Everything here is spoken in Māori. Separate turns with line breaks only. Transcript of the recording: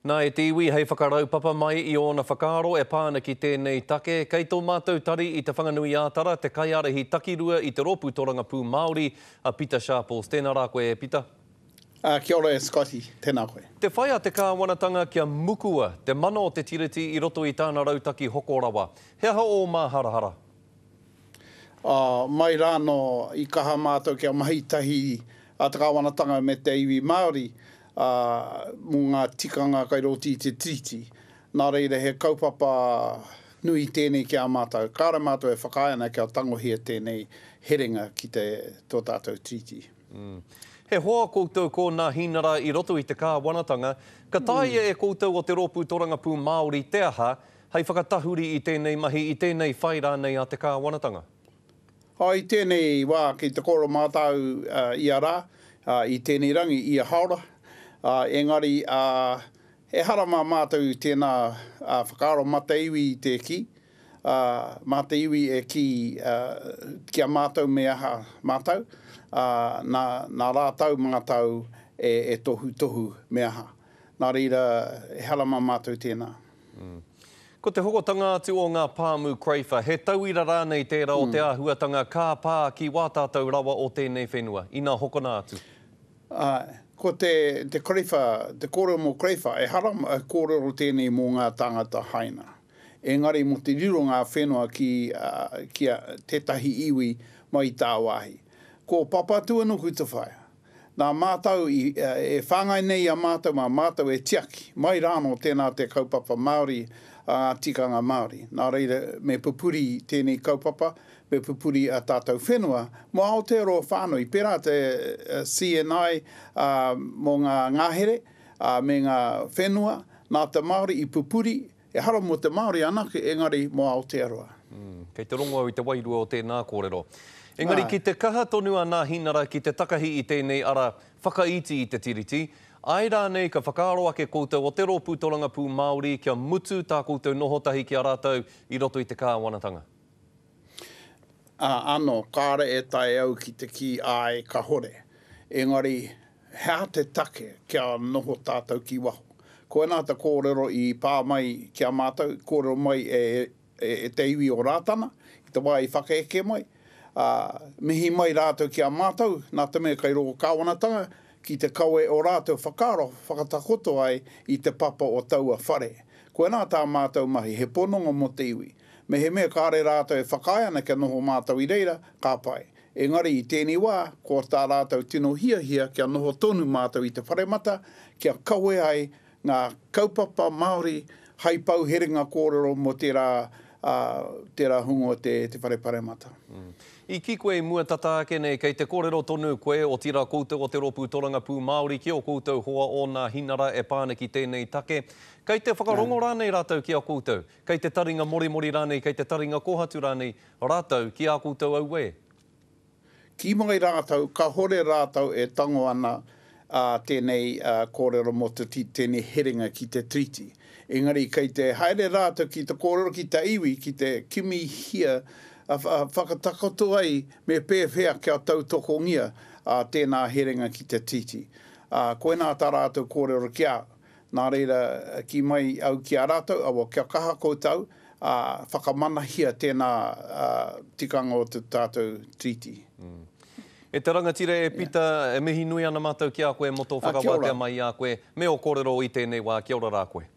Nā e te iwi hei whakaraupapa mai I ona whakaaro e pāna ki tēnei take. Kei tō mātou tari I te whanganui ātara, te kaiarehi takirua I te rōpū toranga pū Māori, a Peter Sharples. Tēnā rā koe, Peter.
Kia ora Scotty, tēnā koe.
Te whai a te kāwanatanga kia mukua, te mana o te tiriti I roto I tāna rautaki hokorawa. He aha o mā harahara?
Mai rāno I kaha mātou kia mahitahi a te kāwanatanga me te iwi Māori, mō ngā tikanga kai roti te tiriti. Nā reira he kaupapa nui tēnei kia mātou. Kāra mātou e whakaana kia tangohia tēnei heringa ki te tō tātou tiriti.
He hoa koutou ko nā hinara I roto I te kāwanatanga. Ka tāia e koutou o te rōpū toranga pū Māori te aha, hei whakatahuri I tēnei mahi, I tēnei whai rānei a te kāwanatanga.
I tēnei wā ki te koro mātou I a rā, I tēnei rangi I a haora. Engari, he harama mātou tēnā whakaaro mata iwi I te ki. Mata iwi e ki kia mātou me aha mātou. Nā rātau mātou e tohu me aha. Nā reira, he harama mātou tēnā.
Ko te hokotanga atu o ngā pāmu Crayfa, he tauira rānei tērā o te āhuatanga kā pā ki wātātou rawa o tēnei whenua. I nā hokona atu.
Ko te Crayfa, te kōrero mō Crayfa, e harama kōrero tēnei mō ngā tangata haina. Engari mo te riro ngā whenua ki tētahi iwi mai tā wāhi. Ko papatua nuku te whaia. Nā mātou e whāngai nei a mātou e tiaki. Mai rāno tēnā te kaupapa Māori, tikanga Māori. Nā reira me pupuri tēnei kaupapa, me pupuri a tātou whenua, mo Aotearoa whānui, pērā te CNI mō ngā ngāhere, me ngā whenua, nā te Māori I pupuri, e hara mo te Māori anake, engari mo Aotearoa.
Kei te rongo I te wairua o tēnā kōrero. Engari, ki te kaha tonu a nā hinara, ki te takahi I tēnei ara whakaiti I te tiriti, ai rānei ka whakaaro ake koutou o te rōpū toranga pū Māori kia mutu tā koutou nohotahi ki a rātou I roto I te kāwanatanga.
Ano, kāra e tae au ki te ki ai ka hore. Engari, hea te take kia noho tātou ki waho. Ko nā te kōrero I pā mai kia mātou, kōrero mai e te iwi o rātana, I te wai whakaeke mai. Mihi mai rātou kia mātou, nā te mea kai roko kāwanatanga, ki te kaue o rātou whakaaro, whakatakoto ai I te papa o taua whare. Ko nā tā mātou mahi, he pononga mo te iwi. Me he mea kāre rātou e whakaiana kia noho mātou I reira, ka pai. Engari I tēnei wā, ko tā rātou tino hia kia noho tonu mātou I te wharemata, kia kaue ai ngā kaupapa Māori, haipau heringa kōrero mo tērā hungo te whareparemata.
I ki koe mua tata ake nei, kei te kōrero tonu koe o tira koutou o te rōpū toranga pū Māori, ki o koutou hoa o nā hinara e pāna ki tēnei take. Kei te whakarongo rānei rātou ki a koutou, kei te taringa mori rānei, kei te taringa kohatu rānei rātou ki a koutou au e.
Ki mai rātou, ka hore rātou e tango ana tēnei kōrero mo tēnei heringa ki te treaty. Engari, kei te haere rātou ki te kōrero ki te iwi, ki te kimi hia, whakatakoto ai me pēwhea kia tautokongia tēnā heringa ki te titi. Koe nā tā rātou kōrero kia, nā reira ki mai au ki a rātou, awa kia kaha koutou, whakamanahia tēnā tikanga o te tātou titi.
E te rangatira e Pita, e mihi nui ana mātou ki a koe, moto whakawatea mai a koe, me o kōrero I tēnei wā, kia ora rā koe.